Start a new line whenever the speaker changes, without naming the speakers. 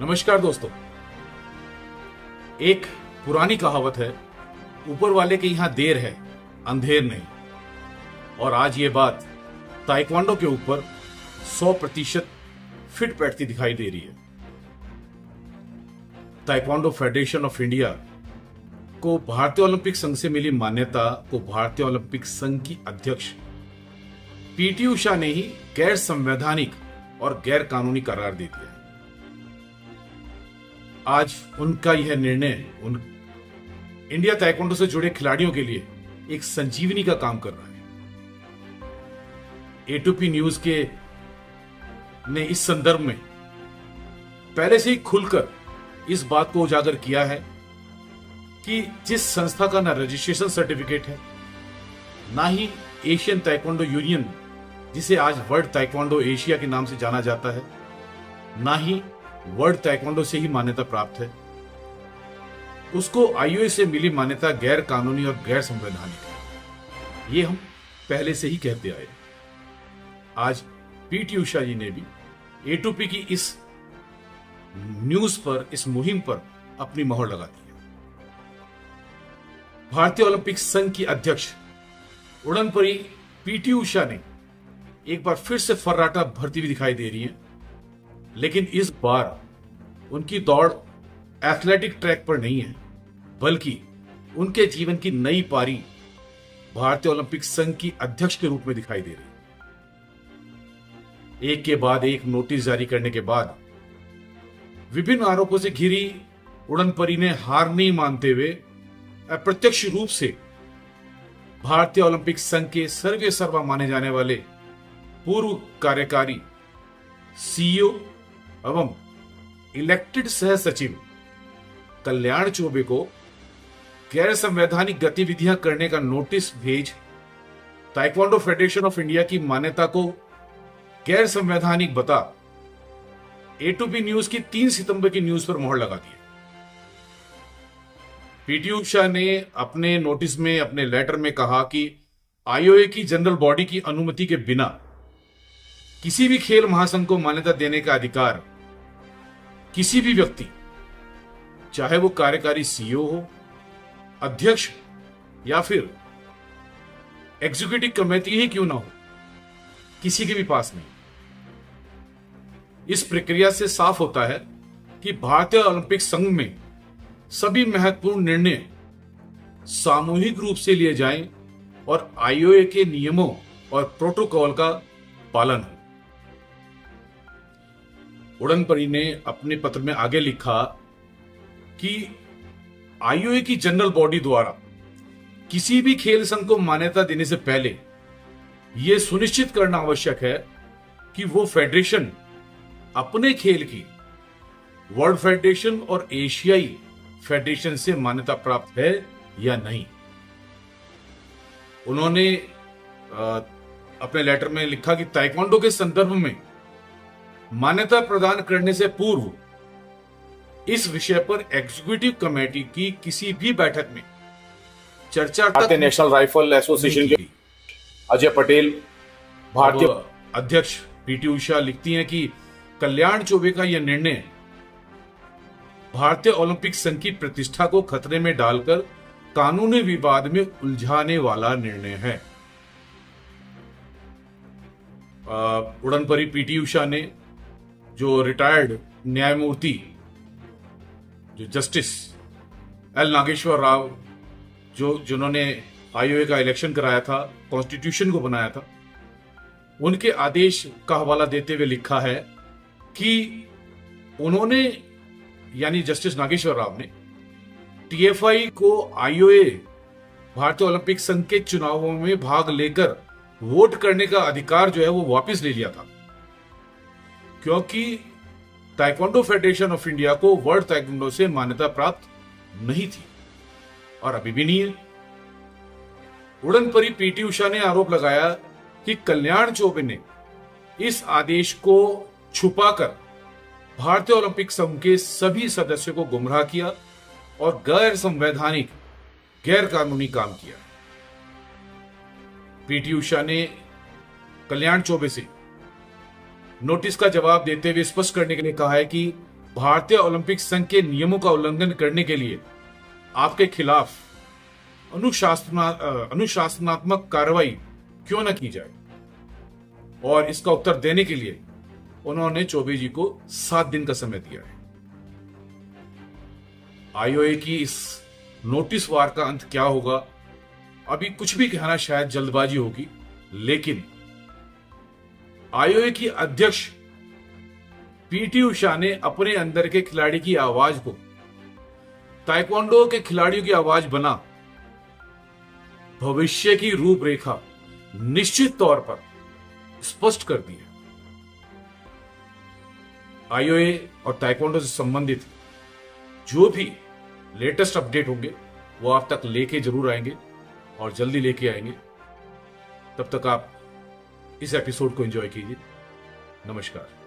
नमस्कार दोस्तों। एक पुरानी कहावत है, ऊपर वाले के यहां देर है अंधेर नहीं। और आज ये बात ताइक्वांडो के ऊपर 100% फिट बैठती दिखाई दे रही है। ताइक्वांडो फेडरेशन ऑफ इंडिया को भारतीय ओलंपिक संघ से मिली मान्यता को भारतीय ओलंपिक संघ की अध्यक्ष पीटी उषा ने ही गैर संवैधानिक और गैर कानूनी करार दे दिया है। आज उनका यह निर्णय इंडिया ताइक्वांडो से जुड़े खिलाड़ियों के लिए एक संजीवनी का काम कर रहा है। A2P न्यूज के ने इस संदर्भ में पहले से ही खुलकर इस बात को उजागर किया है कि जिस संस्था का ना रजिस्ट्रेशन सर्टिफिकेट है, ना ही एशियन ताइक्वांडो यूनियन जिसे आज वर्ल्ड ताइक्वांडो एशिया के नाम से जाना जाता है, ना ही वर्ल्ड ताइक्वांडो से ही मान्यता प्राप्त है, उसको IOA से मिली मान्यता गैर कानूनी और गैर संवैधानिक है। ये हम पहले से ही कहते आए। आज पीटी उषा जी ने भी A2P की इस न्यूज पर, इस मुहिम पर अपनी मोहर लगा दी है। भारतीय ओलंपिक संघ की अध्यक्ष उड़नपरी पीटी उषा ने एक बार फिर से फर्राटा भरती हुई दिखाई दे रही है, लेकिन इस बार उनकी दौड़ एथलेटिक ट्रैक पर नहीं है, बल्कि उनके जीवन की नई पारी भारतीय ओलंपिक संघ की अध्यक्ष के रूप में दिखाई दे रही है। एक के बाद एक नोटिस जारी करने के बाद विभिन्न आरोपों से घिरी उड़नपरी ने हार नहीं मानते हुए अप्रत्यक्ष रूप से भारतीय ओलंपिक संघ के सर्वे सर्वा माने जाने वाले पूर्व कार्यकारी CEO एवं इलेक्टेड सह सचिव कल्याण चौबे को गैर संवैधानिक गतिविधियां करने का नोटिस भेज ताइक्वांडो फेडरेशन ऑफ इंडिया की मान्यता को गैर संवैधानिक बता A2P न्यूज की 3 सितंबर की न्यूज पर मोहर लगा दी। पीटी उषा ने अपने नोटिस में, अपने लेटर में कहा कि IOA की जनरल बॉडी की अनुमति के बिना किसी भी खेल महासंघ को मान्यता देने का अधिकार किसी भी व्यक्ति, चाहे वो कार्यकारी CEO हो, अध्यक्ष या फिर एग्जीक्यूटिव कमेटी ही क्यों ना हो, किसी के भी पास नहीं। इस प्रक्रिया से साफ होता है कि भारतीय ओलंपिक संघ में सभी महत्वपूर्ण निर्णय सामूहिक रूप से लिए जाएं और IOA के नियमों और प्रोटोकॉल का पालन हो। उड़नपरी ने अपने पत्र में आगे लिखा कि IOA की जनरल बॉडी द्वारा किसी भी खेल संघ को मान्यता देने से पहले यह सुनिश्चित करना आवश्यक है कि वो फेडरेशन अपने खेल की वर्ल्ड फेडरेशन और एशियाई फेडरेशन से मान्यता प्राप्त है या नहीं। उन्होंने अपने लेटर में लिखा कि ताइक्वांडो के संदर्भ में मान्यता प्रदान करने से पूर्व इस विषय पर एग्जीक्यूटिव कमेटी की किसी भी बैठक में चर्चा
भारतीय नेशनल राइफल एसोसिएशन के अजय पटेल, भारतीय
अध्यक्ष पीटी उषा लिखती हैं कि कल्याण चौबे का यह निर्णय भारतीय ओलंपिक संघ की प्रतिष्ठा को खतरे में डालकर कानूनी विवाद में उलझाने वाला निर्णय है। उड़नपरी पीटी उषा ने, जो रिटायर्ड न्यायमूर्ति, जो जस्टिस L नागेश्वर राव, जिन्होंने IOA का इलेक्शन कराया था, कॉन्स्टिट्यूशन को बनाया था, उनके आदेश का हवाला देते हुए लिखा है कि उन्होंने, यानी जस्टिस नागेश्वर राव ने TFI को IOA भारतीय ओलंपिक संघ के चुनावों में भाग लेकर वोट करने का अधिकार जो है वो वापस ले लिया था, क्योंकि ताइक्वांडो फेडरेशन ऑफ इंडिया को वर्ल्ड ताइक्वांडो से मान्यता प्राप्त नहीं थी और अभी भी नहीं है। उड़नपरी पीटी उषा ने आरोप लगाया कि कल्याण चौबे ने इस आदेश को छुपाकर भारतीय ओलंपिक संघ के सभी सदस्यों को गुमराह किया और गैर संवैधानिक, गैर कानूनी काम किया। पीटी उषा ने कल्याण चौबे से नोटिस का जवाब देते हुए स्पष्ट करने के लिए कहा है कि भारतीय ओलंपिक संघ के नियमों का उल्लंघन करने के लिए आपके खिलाफ अनुशासनात्मक कार्रवाई क्यों न की जाए, और इसका उत्तर देने के लिए उन्होंने चौबे जी को 7 दिन का समय दिया है। आईओए की इस नोटिस वार का अंत क्या होगा, अभी कुछ भी कहना शायद जल्दबाजी होगी, लेकिन आईओए की अध्यक्ष पीटी उषा ने अपने अंदर के खिलाड़ी की आवाज को ताइक्वांडो के खिलाड़ियों की आवाज बना भविष्य की रूपरेखा निश्चित तौर पर स्पष्ट कर दी है। आईओए और ताइक्वांडो से संबंधित जो भी लेटेस्ट अपडेट होंगे वो आप तक लेके जरूर आएंगे और जल्दी लेके आएंगे। तब तक आप इस एपिसोड को एंजॉय कीजिए। नमस्कार।